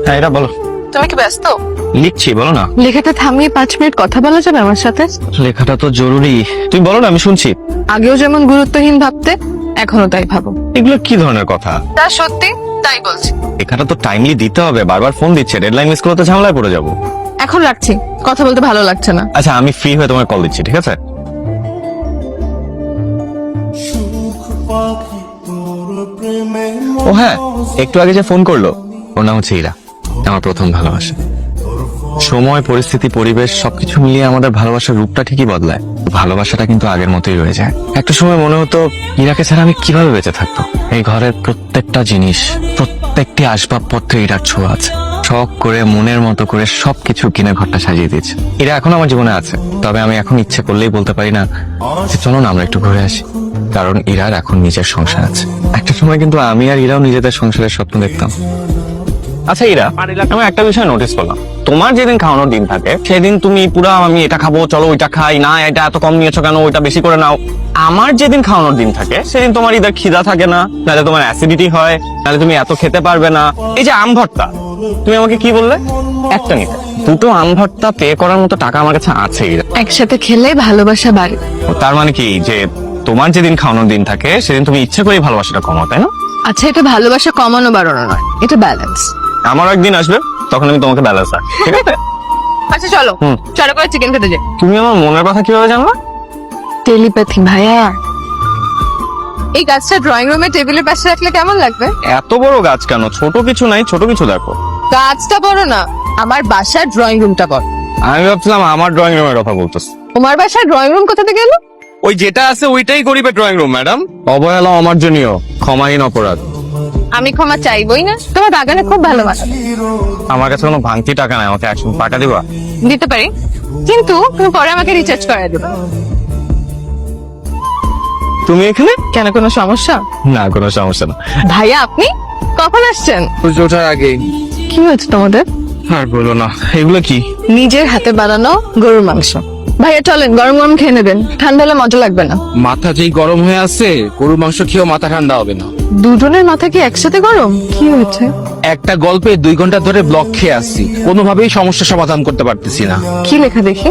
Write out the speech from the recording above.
হ্যাঁ এটা বলো। তুমি কি ব্যস্ত? লিখছি, বলো না। লেখাটা থামিয়ে 5 মিনিট কথা বলা যাবে আমার সাথে? লেখাটা তো জরুরি, তুমি বলো না, আমি শুনছি। আগেও যেমন গুরুত্বহীন ভাবতে, এখনো তাই ভাবো। এগুলো কি ধরনের কথা? তা সত্যি, তাই বলছি। লেখাটা তো টাইমলি দিতে হবে, বারবার ফোন দিচ্ছে, ডেডলাইন মিস করলে তো ঝামেলায় পড়ে যাবো। এখন রাখছি, কথা বলতে ভালো লাগছে না। আচ্ছা আমি ফ্রি হয়ে তোমায় কল দিচ্ছি, ঠিক আছে? ও হ্যাঁ, একটু আগে যে ফোন করলো, ওর নাম হচ্ছে ইরা, আমার প্রথম ভালোবাসা। সময়, পরিস্থিতি, পরিবেশ সবকিছু মিলিয়ে আমাদের ভালোবাসার রূপটা ঠিকই বদলায়, ভালোবাসাটা কিন্তু আগের মতোই রয়ে যায়। একটা সময় মনে হতো ইরাকে ছাড়া আমি কিভাবে বেঁচে থাকতো। এই ঘরের প্রত্যেকটা জিনিস, প্রত্যেকটি আসবাবপত্রে ইরার ছোঁয়া আছে। শখ করে মনের মতো করে সবকিছু কিনে ঘরটা সাজিয়ে দিয়েছে। এরা এখন আমার জীবনে আছে, তবে আমি এখন ইচ্ছে করলেই বলতে পারি না যে চলো না আমরা একটু ঘুরে আসি, কারণ ইরার এখন নিজের সংসার আছে। একটা সময় কিন্তু আমি আর ইরাও নিজেদের সংসারের স্বপ্ন দেখতাম। আচ্ছা ইরা, আমি একটা বিষয় নোটিস করলাম, তোমার যেদিন খাওয়ানোর দিন থাকে সেদিন তুমি পুরো আমি এটা খাবো, চলো ওইটা খাই, না এটা এত কম নিয়েছো কেন, ওইটা বেশি করে নাও। আমার যেদিন খাওয়ানোর দিন থাকে সেদিন তোমার ইদার খিদা থাকে না, নাহলে তোমার অ্যাসিডিটি হয়, নাহলে তুমি এত খেতে পারবে না। এই যে আম ভর্তা, তুমি আমাকে কি বললে একটা নিতে, দুটো আম ভর্তা পে করার মতো টাকা আমার কাছে আছে ইরা। একসাথে খেলে ভালোবাসা বাড়ে। তার মানে কি যে তোমার যেদিন খাওয়ানোর দিন থাকে সেদিন তুমি ইচ্ছে করে ভালোবাসাটা কমাও, তাই না? আচ্ছা, এটা ভালোবাসা কমানো বাড়ানো নয়, এটা ব্যালেন্স। আমার একদিন আসবে, তখন আমি তোমাকে ব্যালেন্স রাখবো, ঠিক আছে? আচ্ছা চলো, চলো করে চিকেন খেতে যাই। তুমি আমার মনের কথা কিভাবে জানলা? টেলিপ্যাথি ভাইয়া। এই গাছটা ড্রয়িং রুমে টেবিলের পাশে রাখলে কেমন লাগবে? এত বড় গাছ কেন? ছোট কিছু নাই, ছোট কিছু দেখো। গাছটা বড় না, আমার বাসার ড্রয়িং রুমটা বড়। আমি ভাবছিলাম আমার ড্রয়িং রুমের কথা বলতেছি। তোমার বাসার ড্রয়িং রুম কোথাতে গেল? ওই যেটা আছে ওইটাই গরিবের ড্রয়িং রুম ম্যাডাম। অবহেলা আমার জন্যও ক্ষমাহীন অপরাধ। আমি ক্ষমা চাইবই না, তোমার বাগানে খুব ভালো মানাবে। আমার কাছে কোনো ভাঙতি টাকা নাই, আমাকে 100 টাকা দিবা? দিতে পারি, কিন্তু তুমি পরে আমাকে রিচার্জ করায় দেবে। তুমি এখানে কেন, কোনো সমস্যা? না, কোনো সমস্যা না। ভাইয়া আপনি কখন আসছেন? সূর্য ওঠার আগে। কি হয়েছে তোমাদের? আর বলো না, এগুলো কি? নিজের হাতে বানানো গরুর মাংস। ভাইয়া চলেন, গরম গরম খেয়ে নেবেন, ঠান্ডা হলে মজা লাগবে না। মাথা যেই গরম হয়ে আছে, গরুর মাংস খেয়েও মাথা ঠান্ডা হবে না। দুজনের মাথা কি একসাথে গরম? কি হয়েছে? একটা গল্পে 2 ঘন্টা ধরে ব্লক খেয়ে আসছি, কোনোভাবেই সমস্যা সমাধান করতে পারতেছি না। কি লেখা দেখি?